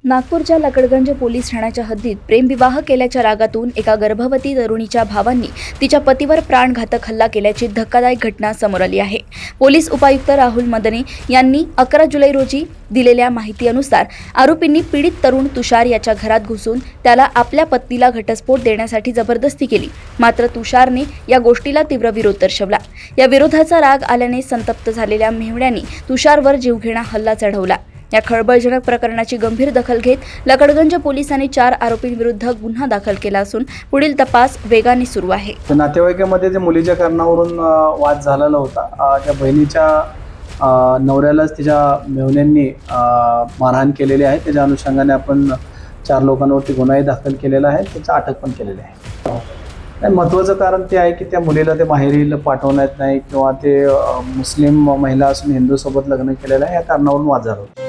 नागपूरच्या लकडगंज पोलीस ठाण्याच्या हद्दीत प्रेमविवाह केल्याच्या रागातून एका गर्भवती तरुणीच्या भावांनी तिच्या पतीवर प्राणघातक हल्ला केल्याची धक्कादायक घटना समोर आली आहे। पोलीस उपायुक्त राहुल मदने यांनी 11 जुलै रोजी दिलेल्या माहितीनुसार आरोपींनी पीडित तरुण तुषार याच्या घरात घुसून त्याला आपल्या पत्नीला घटस्फोट देण्यासाठी जबरदस्ती केली। मात्र तुषारने या गोष्टीला तीव्र विरोध दर्शवला। या विरोधाचा राग आल्याने संतप्त झालेल्या मेहुण्याने तुषारवर जीवघेणा हल्ला चढवला। या खळबळजनक प्रकरणाची गंभीर दखल घेत लकडगंज पोलिसांनी 4 आरोपींविरुद्ध गुन्हा दाखल केला असून पुढील तपास वेगाने सुरू आहे। नातेवाईकामध्ये जे मुलीच्या कारणावरून वाद झालेला होता, त्या बहिणीच्या नवऱ्यालाच तिच्या मेहुण्यांनी मारहाण केलेली आहे। त्याच्या अनुषंगाने आपण 4 लोकांवरती गुन्हाही दाखल केलेला आहे, त्याचा अटक पण केलेली आहे। महत्त्वाचं कारण ते आहे की त्या मुलीला ते माहेरी पाठवण्यात येत नाही किंवा ते मुस्लिम महिला असून हिंदू सोबत लग्न केलेलं आहे, या कारणावरून वाद झाला होता।